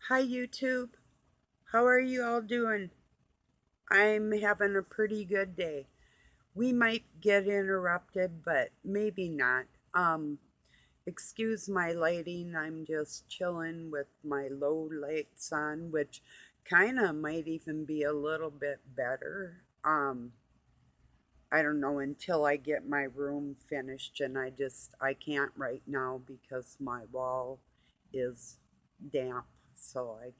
Hi, YouTube. How are you all doing? I'm having a pretty good day. We might get interrupted, but maybe not. Excuse my lighting. I'm just chilling with my low lights on, which kind of might even be a little bit better. I don't know until I get my room finished, and I can't right now because my wall is damp, so I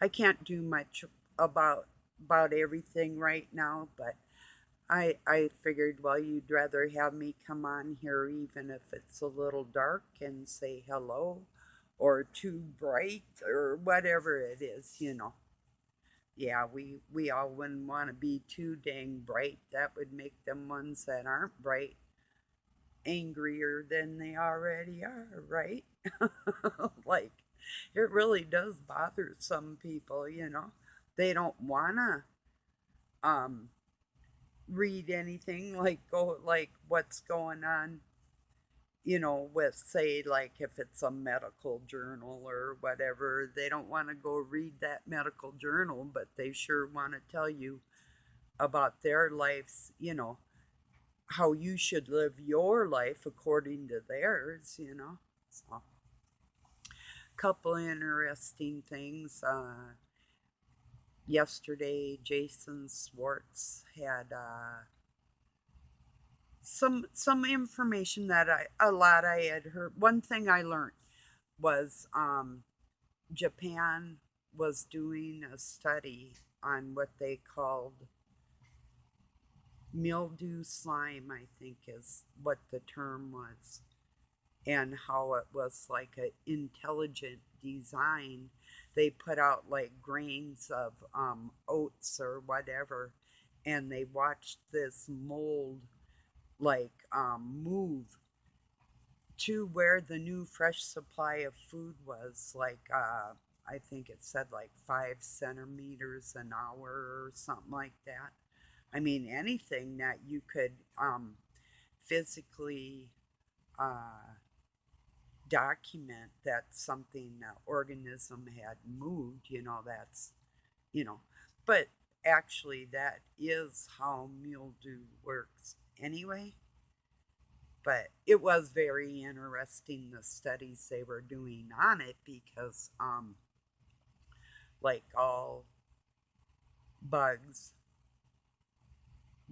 can't do much about about everything right now, but I figured, well, you'd rather have me come on here even if it's a little dark and say hello or too bright or whatever it is. Yeah, we all wouldn't want to be too dang bright. That would make them ones that aren't bright angrier than they already are, right? Like, it really does bother some people. They don't want to um, read anything like what's going on, with, say, like if it's a medical journal or whatever. They don't want to go read that medical journal, but they sure want to tell you about their lives, how you should live your life according to theirs. So, couple interesting things. Yesterday, Jason Swartz had some information that a lot I had heard. One thing I learned was Japan was doing a study on what they called mildew slime, I think is what the term was, and how it was like an intelligent design. They put out like grains of oats or whatever, and they watched this mold like move to where the new fresh supply of food was, like I think it said like 5 centimeters an hour or something like that. I mean, anything that you could physically uh, document that something, organism had moved, you know, but actually, that is how mildew works anyway. But it was very interesting, the studies they were doing on it, because, like all bugs,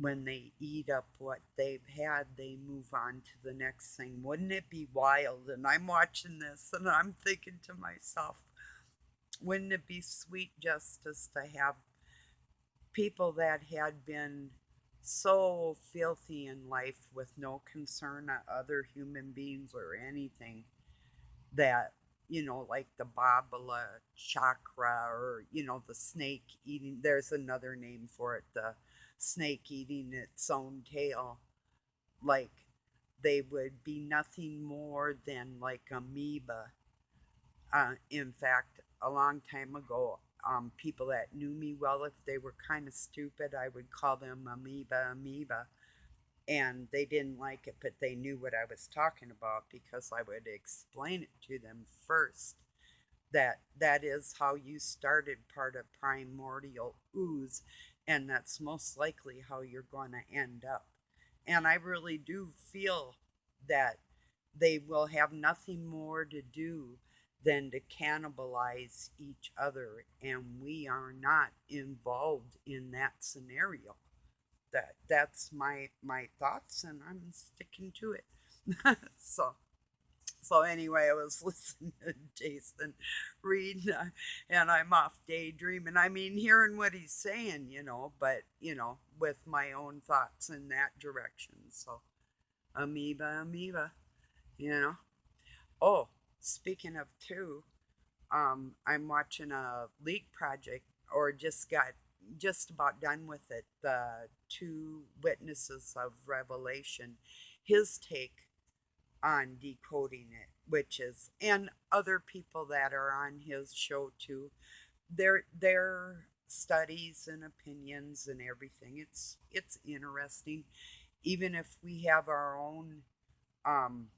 when they eat up what they've had, they move on to the next thing. Wouldn't it be wild? And I'm watching this and I'm thinking to myself, wouldn't it be sweet justice to have people that had been so filthy in life with no concern of other human beings or anything, that, like the Babala chakra, or, the snake eating, there's another name for it, the snake eating its own tail, like they would be nothing more than like amoeba. In fact, a long time ago, people that knew me well, if they were kind of stupid, I would call them amoeba, amoeba. And they didn't like it, but they knew what I was talking about because I would explain it to them first. That is how you started part of primordial ooze, and that's most likely how you're going to end up. And I really do feel that they will have nothing more to do than to cannibalize each other, and we are not involved in that scenario. That's my thoughts, and I'm sticking to it. So anyway, I was listening to Jason read, and I'm off daydreaming. I mean, hearing what he's saying, but with my own thoughts in that direction. So amoeba, amoeba, you know. Oh, speaking of two, I'm watching a Leak project, or just about done with it. The two witnesses of Revelation, his take on decoding it, which is, and other people that are on his show too, their studies and opinions and everything. It's interesting, even if we have our own, um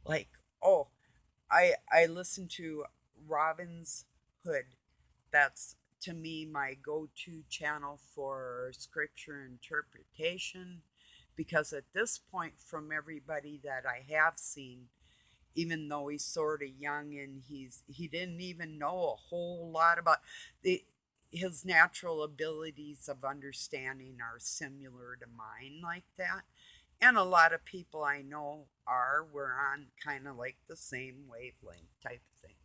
like, oh, I listened to Robin's Hood. That's to me my go to channel for scripture interpretation because at this point, from everybody that I have seen, even though he's sort of young and he didn't even know a whole lot about the his natural abilities of understanding are similar to mine like that. And a lot of people I know we're on kind of like the same wavelength type of thing.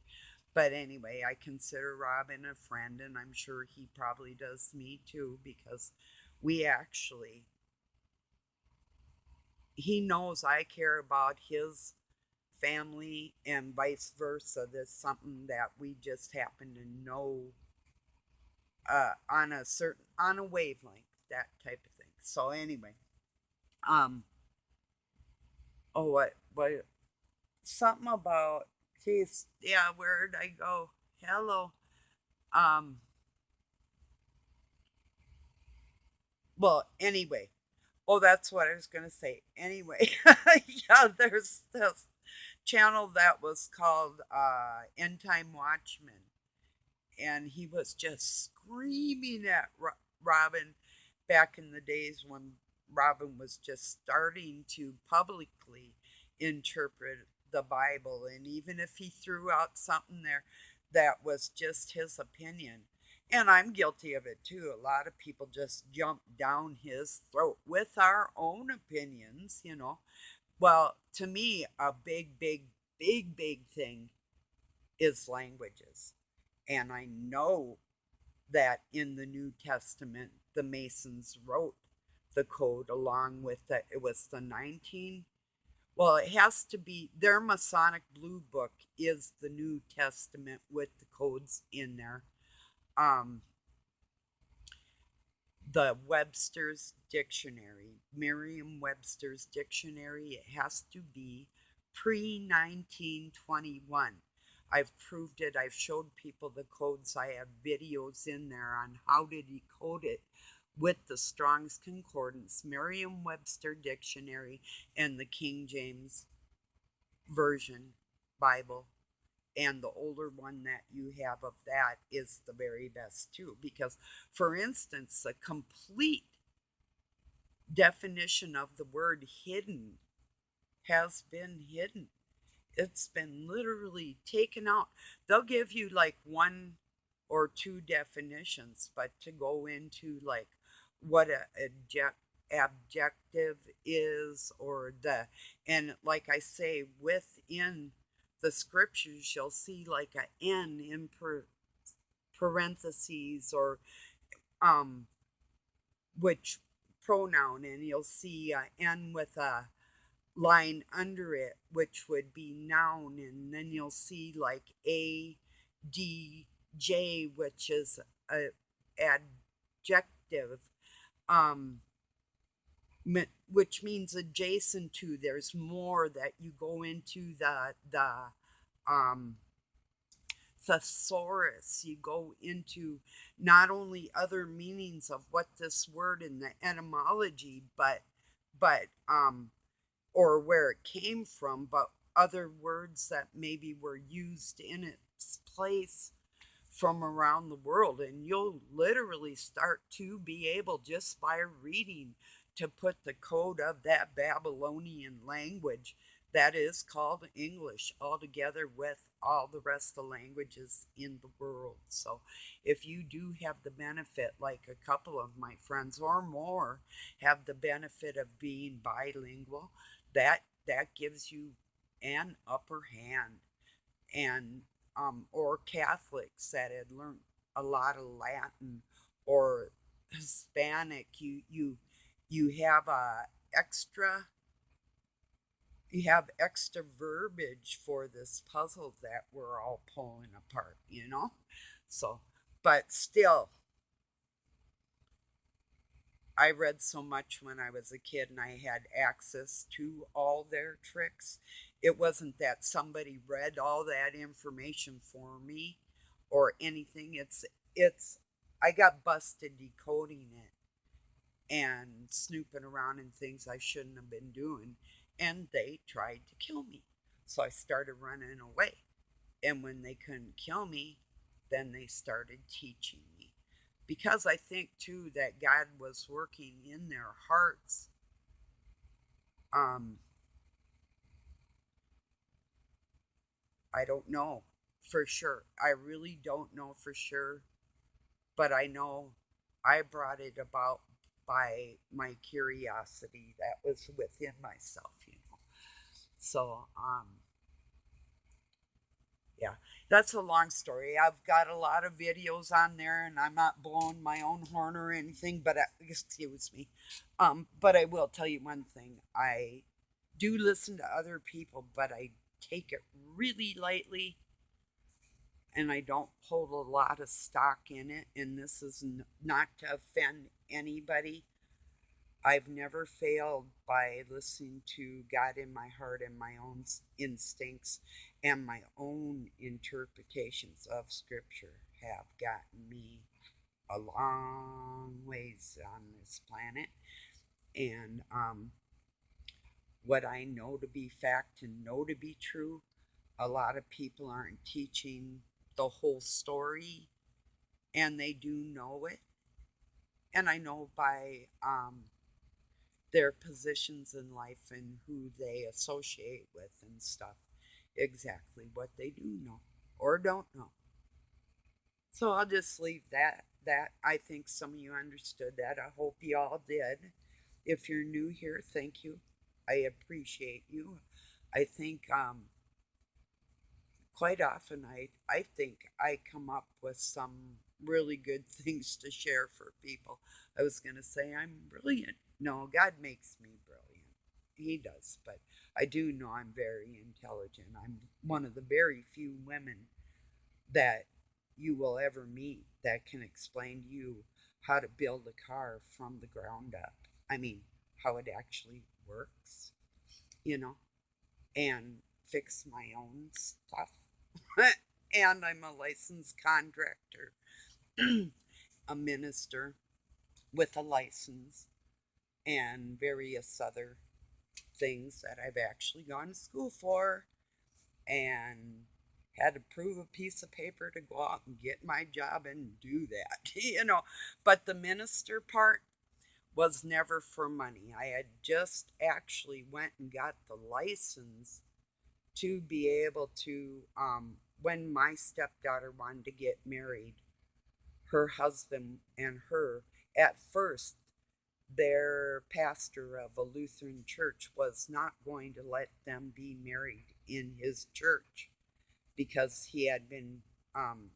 But anyway, I consider Robin a friend, and I'm sure he probably does me too because we actually, he knows I care about his family and vice versa. There's something that we just happen to know on a wavelength, that type of thing. So anyway, um, oh what something about geez, yeah, where'd I go? Hello. Um, well, anyway, oh, that's what I was gonna say. Anyway, yeah, there's this channel that was called End Time Watchman, and he was just screaming at Robin back in the days when Robin was just starting to publicly interpret the Bible. And even if he threw out something there that was just his opinion, and I'm guilty of it too, a lot of people just jump down his throat with our own opinions. Well, to me, a big, big, big, big thing is languages. And I know that in the New Testament, the Masons wrote the code along with it was the 19. Well, it has to be their Masonic Blue Book is the New Testament with the codes in there. Um, the Webster's Dictionary, Merriam Webster's Dictionary, it has to be pre 1921. I've proved it. I've showed people the codes. I have videos in there on how to decode it with the Strong's Concordance, Merriam Webster Dictionary, and the King James Version Bible. And the older one that you have of that is the very best too. Because, for instance, a complete definition of the word hidden has been hidden. It's been literally taken out. They'll give you like one or two definitions, but to go into like what a objective is or and like I say, within the scriptures, you'll see like a N in parentheses or um, which pronoun, and you'll see a N with a line under it, which would be noun, and then you'll see like A, D, J, which is a adjective, um, which means adjacent to. There's more that you go into um, thesaurus. You go into not only other meanings of what this word in the etymology, but or where it came from, but other words that maybe were used in its place from around the world. And you'll literally start to be able, just by reading, to put the code of that Babylonian language that is called English all together with all the rest of the languages in the world. So if you do have the benefit, like a couple of my friends or more have the benefit of being bilingual, that gives you an upper hand. And or Catholics that had learned a lot of Latin or Hispanic, you have extra you have extra verbiage for this puzzle that we're all pulling apart. So, but still, I read so much when I was a kid and I had access to all their tricks. It wasn't that somebody read all that information for me or anything. It's I got busted decoding it and snooping around in things I shouldn't have been doing, and they tried to kill me. So I started running away. And when they couldn't kill me, then they started teaching me. Because I think too that God was working in their hearts. Um, I don't know for sure. I really don't know for sure, but I know I brought it about by my curiosity that was within myself, you know. So, yeah, that's a long story. I've got a lot of videos on there, and I'm not blowing my own horn or anything, but excuse me. But I will tell you one thing: I do listen to other people, but I take it really lightly, and I don't hold a lot of stock in it. And this is not to offend anybody. I've never failed by listening to God in my heart and my own instincts and my own interpretations of Scripture have gotten me a long ways on this planet. And what I know to be fact and know to be true, a lot of people aren't teaching the whole story, and they do know it. And I know by their positions in life and who they associate with and stuff exactly what they do know or don't know. So I'll just leave that I think some of you understood that. I hope you all did. If you're new here, thank you. I appreciate you. I think quite often I think I come up with some really good things to share for people. I was going to say I'm brilliant. No, God makes me brilliant. He does, but I do know I'm very intelligent. I'm one of the very few women that you will ever meet that can explain to you how to build a car from the ground up. I mean, how it actually works, you know, and fix my own stuff. And I'm a licensed contractor, a minister with a license, and various other things that I've actually gone to school for and had to prove a piece of paper to go out and get my job and do that, you know. But the minister part was never for money. I had just actually went and got the license to be able to, when my stepdaughter wanted to get married, her husband and her, at first, their pastor of a Lutheran church was not going to let them be married in his church because he had been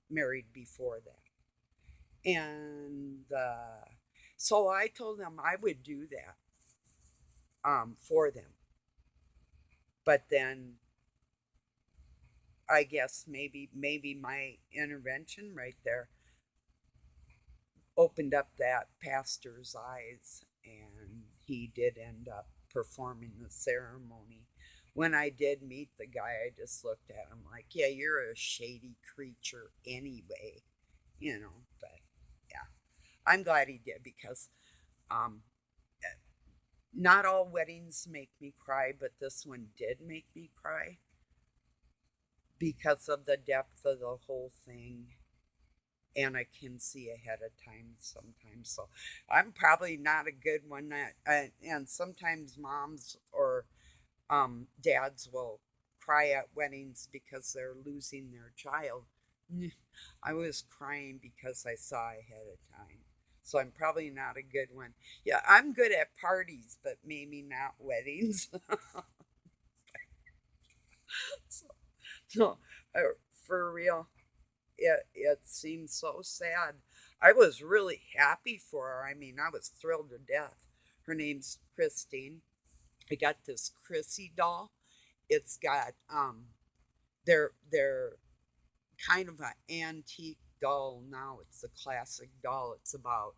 married before that. And so I told them I would do that for them. But then I guess maybe my intervention right there opened up that pastor's eyes, and he did end up performing the ceremony. When I did meet the guy, I just looked at him like, yeah, you're a shady creature anyway, you know. But yeah, I'm glad he did because um, not all weddings make me cry, but this one did make me cry because of the depth of the whole thing, and I can see ahead of time sometimes. So I'm probably not a good one that, and sometimes moms or dads will cry at weddings because they're losing their child. I was crying because I saw ahead of time. So I'm probably not a good one. Yeah, I'm good at parties, but maybe not weddings. so, so for real, it seemed so sad. I was really happy for her. I mean, I was thrilled to death. Her name's Christine. I got this Chrissy doll. It's got they're kind of an antique doll now. It's a classic doll. It's about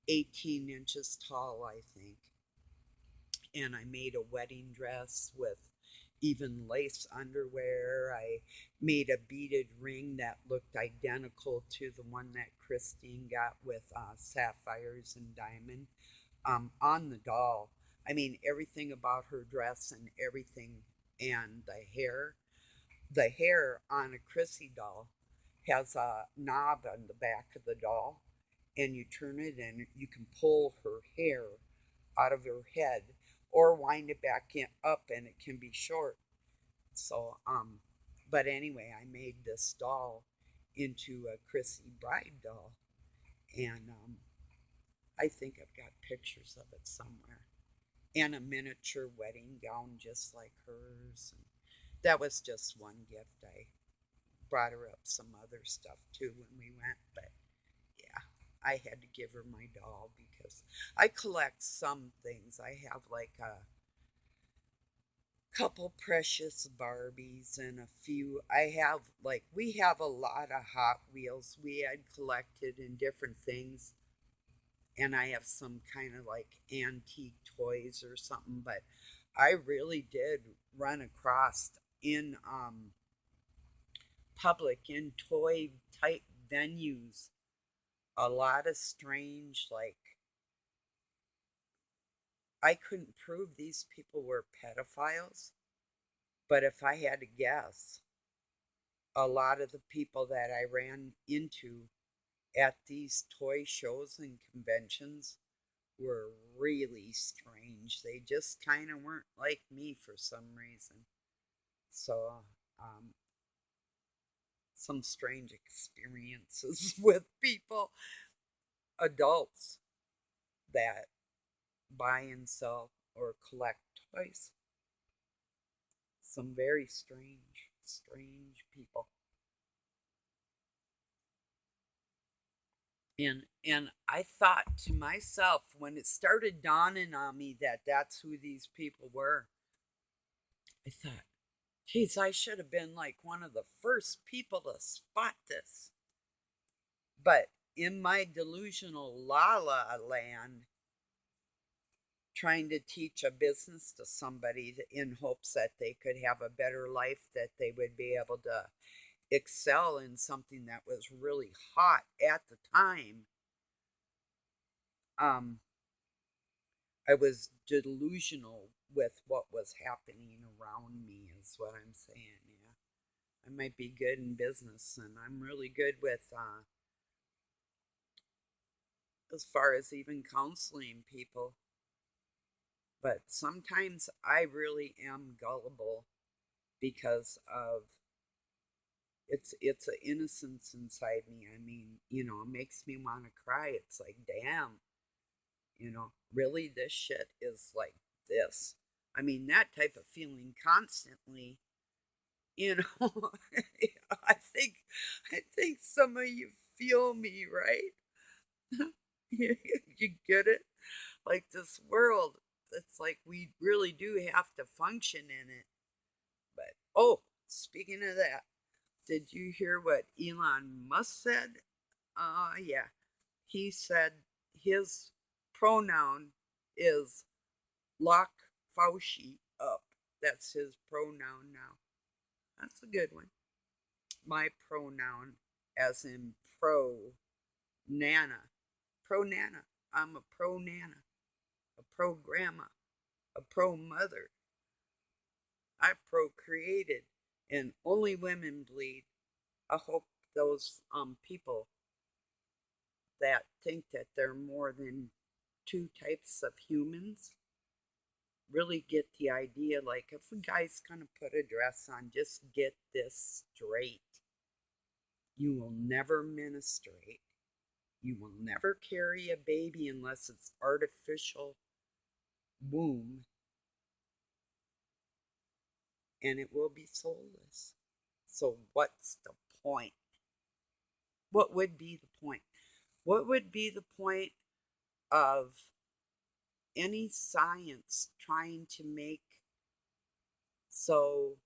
18 inches tall, I think. And I made a wedding dress with even lace underwear. I made a beaded ring that looked identical to the one that Christine got with sapphires and diamond on the doll. I mean, everything about her dress and everything and the hair. The hair on a Chrissy doll has a knob on the back of the doll, and you turn it and you can pull her hair out of her head or wind it back up, and it can be short. So, but anyway, I made this doll into a Chrissy bride doll, and I think I've got pictures of it somewhere, and a miniature wedding gown just like hers. And that was just one gift. I brought her up some other stuff too when we went, but yeah, I had to give her my doll because I collect some things. I have like a couple precious Barbies and a few. I have like, we have a lot of Hot Wheels we had collected and different things, and I have some kind of like antique toys or something. But I really did run across in public, in toy type venues, a lot of strange, like, I couldn't prove these people were pedophiles, but if I had to guess, a lot of the people that I ran into at these toy shows and conventions were really strange. They just kind of weren't like me for some reason. So, um, some strange experiences with people, adults that buy and sell or collect toys. Some very strange, strange people. And I thought to myself when it started dawning on me that that's who these people were, I thought, geez, I should have been like one of the first people to spot this. But in my delusional la la land, trying to teach a business to somebody in hopes that they could have a better life, that they would be able to excel in something that was really hot at the time, um, I was delusional with what was happening around me, is what I'm saying. Yeah. I might be good in business, and I'm really good with, as far as even counseling people. But sometimes I really am gullible because of it's an innocence inside me. I mean, it makes me want to cry. It's like, damn, really, this shit is like this. I mean, that type of feeling constantly, you know. I think I think some of you feel me, right? You get it? Like this world, it's like we really do have to function in it. But oh, speaking of that, did you hear what Elon Musk said? Yeah. He said his pronoun is lock Fauci up. That's his pronoun now. That's a good one. My pronoun, as in pro nana. Pro nana. I'm a pro nana, a pro grandma, a pro mother. I procreated, and only women bleed. I hope those people that think that they're more than two types of humans really get the idea. Like, if a guy's gonna put a dress on, just get this straight. You will never menstruate. You will never carry a baby unless it's artificial womb, and it will be soulless. So, what's the point? What would be the point? What would be the point of any science trying to make so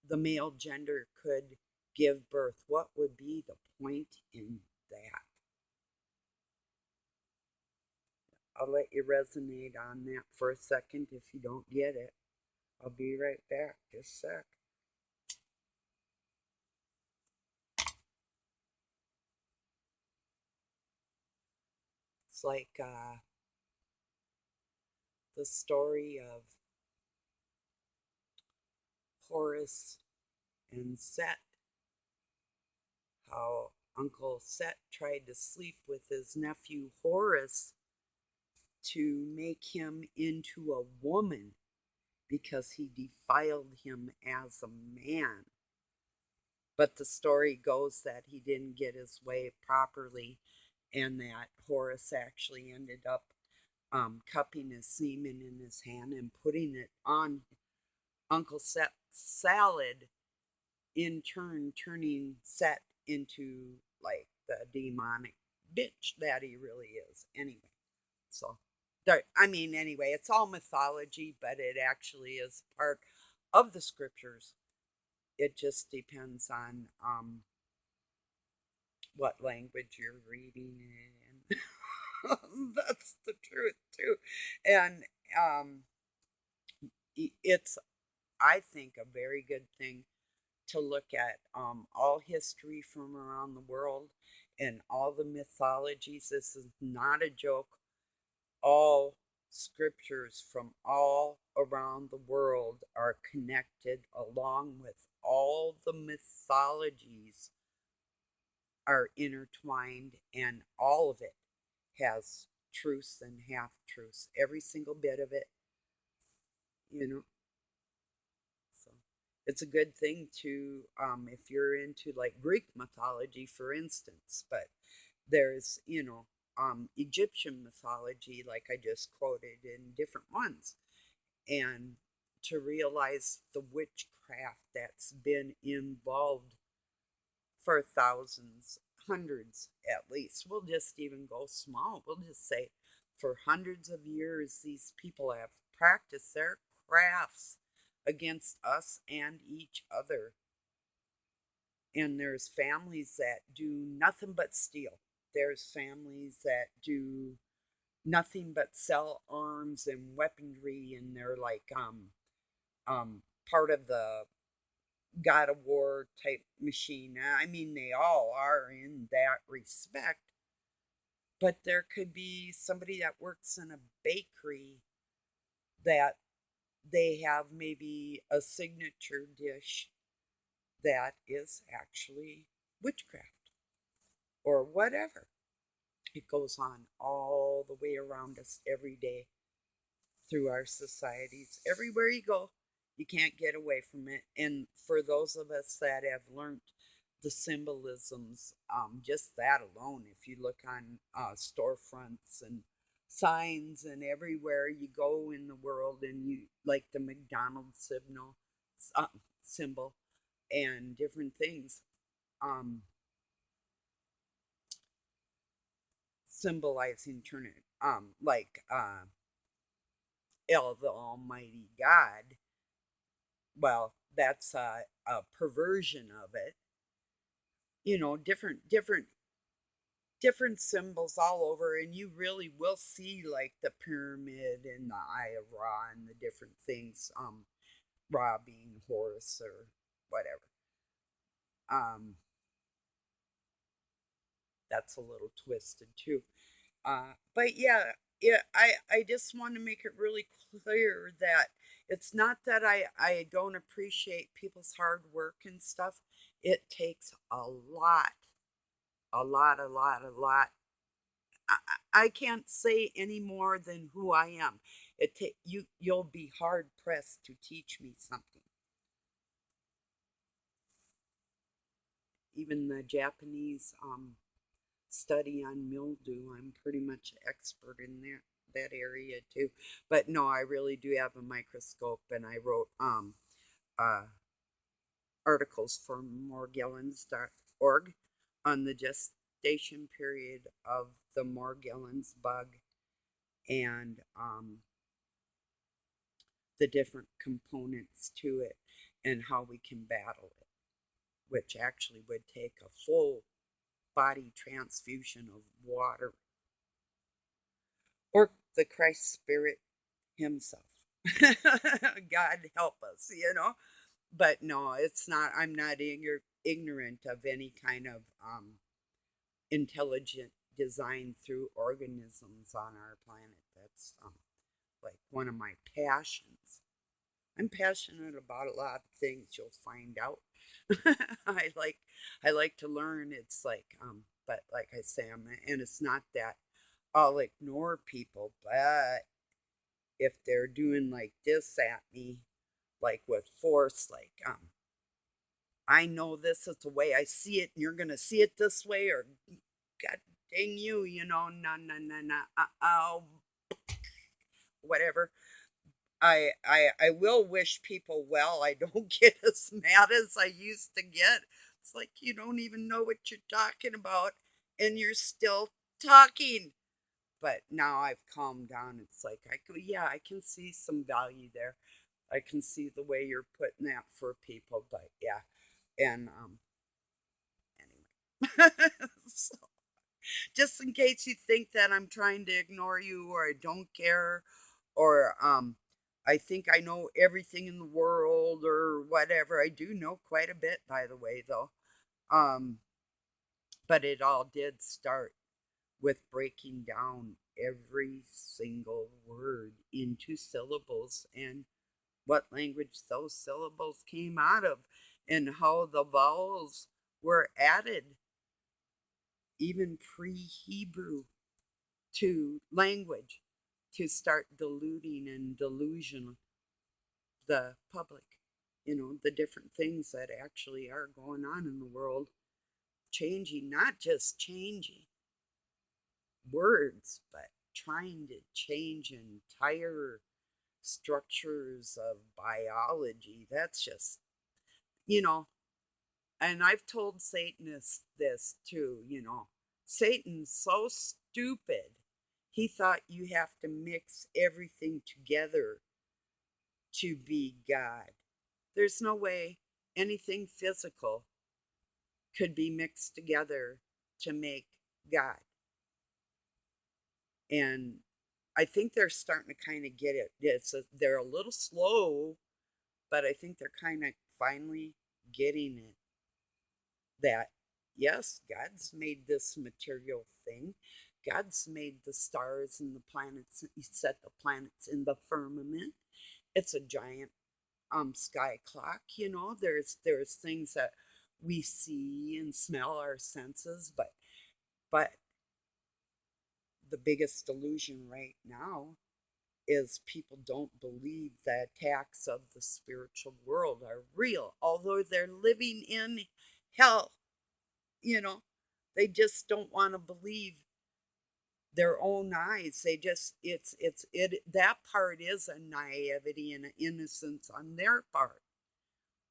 the male gender could give birth? What would be the point in that? I'll let you resonate on that for a second if you don't get it. I'll be right back. Just a sec. It's like the story of Horus and Set, how Uncle Set tried to sleep with his nephew Horus to make him into a woman because he defiled him as a man. But the story goes that he didn't get his way properly and that Horus actually ended up cupping his semen in his hand and putting it on Uncle Set's salad, in turn turning Set into like the demonic bitch that he really is. Anyway, so I mean, anyway, it's all mythology, but it actually is part of the scriptures. It just depends on what language you're reading in. That's the truth too. And it's, I think, a very good thing to look at all history from around the world and all the mythologies. This is not a joke. All scriptures from all around the world are connected, along with all the mythologies are intertwined, and all of it has truths and half truths. Every single bit of it, you know. So it's a good thing to, if you're into like Greek mythology, for instance, but there's, Egyptian mythology, like I just quoted, in different ones. And to realize the witchcraft that's been involved for thousands, hundreds at least. We'll just even go small. We'll just say for hundreds of years, these people have practiced their crafts against us and each other. And there's families that do nothing but steal. There's families that do nothing but sell arms and weaponry, and they're like part of the God of War type machine. I mean, they all are in that respect, but there could be somebody that works in a bakery that they have maybe a signature dish that is actually witchcraft or whatever. It goes on all the way around us every day through our societies. Everywhere you go, you can't get away from it. And for those of us that have learned the symbolisms, just that alone, if you look on storefronts and signs and everywhere you go in the world, and you like the McDonald's symbol and different things, um, symbolizing turning, like El, the Almighty God. Well, that's a perversion of it. Different symbols all over, and you really will see like the pyramid and the Eye of Ra and the different things. Ra being Horus or whatever. Um, that's a little twisted too. But yeah, I just want to make it really clear that it's not that I don't appreciate people's hard work and stuff. It takes a lot, a lot. I can't say any more than who I am. You'll be hard pressed to teach me something. Even the Japanese study on mildew, I'm pretty much expert in that area too. But no, I really do have a microscope, and I wrote uh, articles for morgellons.org on the gestation period of the Morgellons bug, and the different components to it and how we can battle it, which actually would take a full body transfusion of water or the Christ Spirit Himself. God help us. But no, it's not. I'm not ignorant of any kind of intelligent design through organisms on our planet. That's like one of my passions. I'm passionate about a lot of things. You'll find out. I like I like to learn. It's like but like I say, and it's not that I'll ignore people, but if they're doing like this at me, like with force, like I know this is the way I see it, and you're gonna see it this way, or God dang you, no, no, no, no, oh, whatever. I will wish people well. I don't get as mad as I used to get. It's like you don't even know what you're talking about, and you're still talking. But now I've calmed down. It's like yeah, I can see some value there. I can see the way you're putting that for people. But yeah, and anyway. So, just in case you think that I'm trying to ignore you or I don't care or I think I know everything in the world or whatever. I do know quite a bit, by the way, though. Um, but it all did start with breaking down every single word into syllables and what language those syllables came out of and how the vowels were added even pre-Hebrew to language to start deluding and delusion the public, the different things that actually are going on in the world, changing, not just changing words, but trying to change entire structures of biology. That's just, you know, and I've told Satanists this too, Satan's so stupid. He thought you have to mix everything together to be God. There's no way anything physical could be mixed together to make God. And I think they're starting to kind of get it. They're a little slow, but I think they're kind of finally getting it that yes, God's made this material thing. God's made the stars and the planets. He set the planets in the firmament. It's a giant sky clock. There's things that we see and smell our senses, but the biggest delusion right now is people don't believe the attacks of the spiritual world are real, although they're living in hell. You know, they just don't want to believe their own eyes. They just it that part is a naivety and an innocence on their part,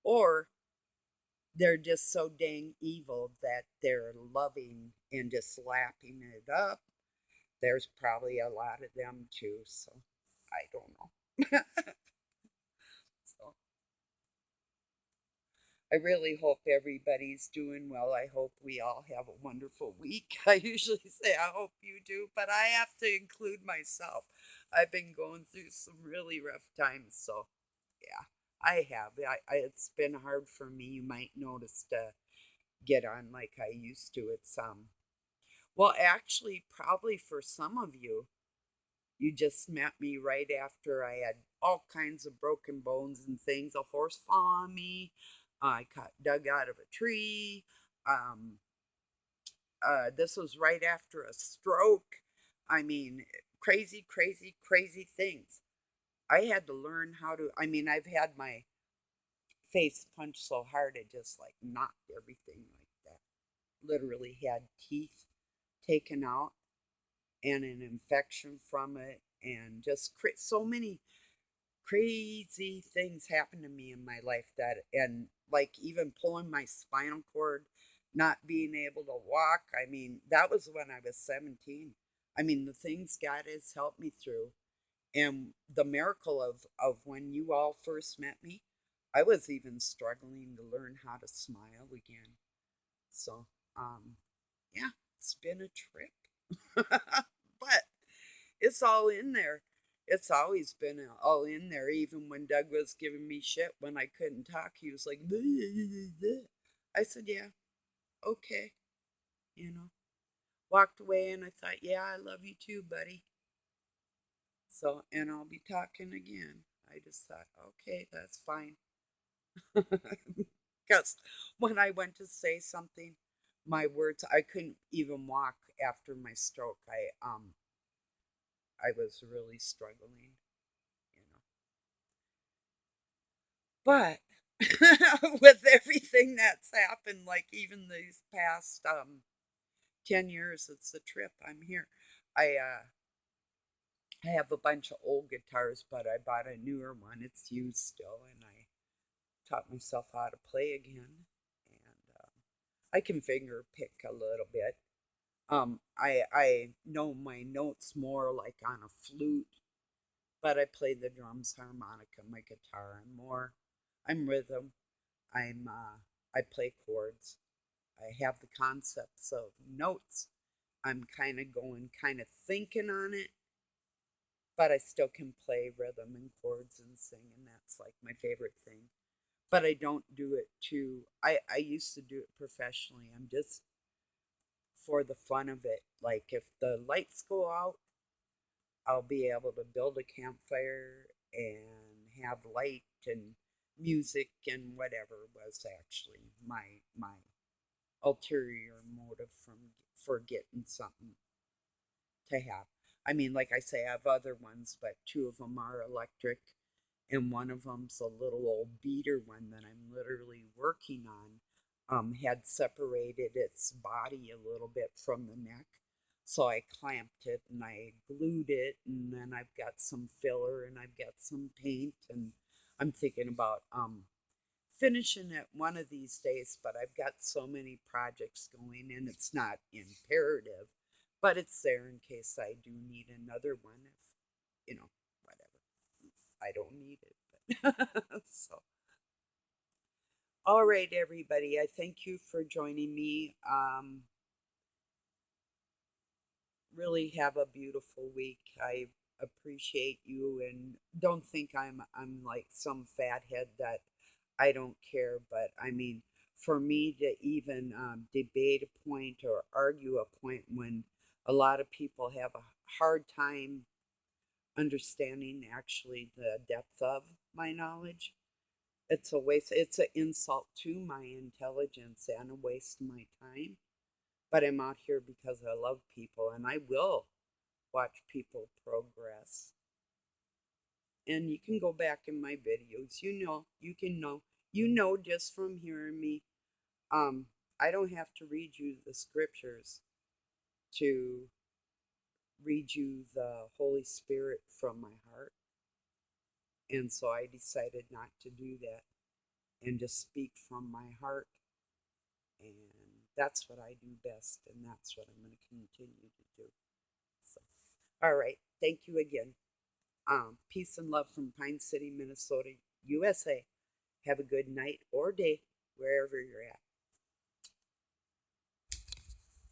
or they're just so dang evil that they're loving and just lapping it up. There's probably a lot of them too, so I don't know. So I really hope everybody's doing well. I hope we all have a wonderful week. I usually say I hope you do, but I have to include myself. I've been going through some really rough times, so yeah, I have. It's been hard for me. You might notice to get on like I used to. It's well, actually, probably for some of you, you just met me right after I had all kinds of broken bones and things. A horse fell on me. I got dug out of a tree. Um, this was right after a stroke. I mean, crazy, crazy, crazy things. I had to learn how to. I mean, I've had my face punched so hard it just like knocked everything like that. Literally had teeth taken out and an infection from it, and just so many crazy things happened to me in my life that, and like even pulling my spinal cord, not being able to walk. I mean, that was when I was 17. I mean, the things God has helped me through, and the miracle of when you all first met me, I was even struggling to learn how to smile again. So, yeah, it's been a trip. But it's all in there. It's always been all in there. Even when Doug was giving me shit when I couldn't talk, he was like, "Bleh, bleh, bleh." I said, yeah, okay. You know, walked away and I thought, yeah, I love you too, buddy. So, and I'll be talking again. I just thought, okay, that's fine. Because when I went to say something, my words, I couldn't even walk after my stroke. I was really struggling, you know. But with everything that's happened, like even these past 10 years, it's a trip. I'm here. I have a bunch of old guitars, but I bought a newer one. It's used still, and I taught myself how to play again. And I can finger pick a little bit. I know my notes more like on a flute, but I play the drums, harmonica, my guitar. I'm rhythm. I play chords. I have the concepts of notes. I'm kind of going, kind of thinking on it, but I still can play rhythm and chords and sing, and that's like my favorite thing. But I don't do it too. I used to do it professionally. I'm just for the fun of it. Like if the lights go out, I'll be able to build a campfire and have light and music and whatever was actually my ulterior motive from for getting something to have. I mean, like I say, I have other ones, but two of them are electric, and one of them's a little old beater one that I'm literally working on. Had separated its body a little bit from the neck, so I clamped it and I glued it, and then I've got some filler and I've got some paint, and I'm thinking about finishing it one of these days, but I've got so many projects going and it's not imperative, but it's there in case I do need another one if, whatever. I don't need it. But so, all right, everybody. I thank you for joining me. Really have a beautiful week. I appreciate you, and don't think I'm like some fathead that I don't care. But I mean, for me to even debate a point or argue a point when a lot of people have a hard time understanding actually the depth of my knowledge, it's a waste. It's an insult to my intelligence and a waste of my time. But I'm out here because I love people and I will watch people progress. And you can go back in my videos. You know just from hearing me. Um, I don't have to read you the scriptures to read you the Holy Spirit from my heart. And so I decided not to do that and just speak from my heart. And that's what I do best, and that's what I'm going to continue to do. So, all right. Thank you again. Peace and love from Pine City, Minnesota, USA. Have a good night or day wherever you're at.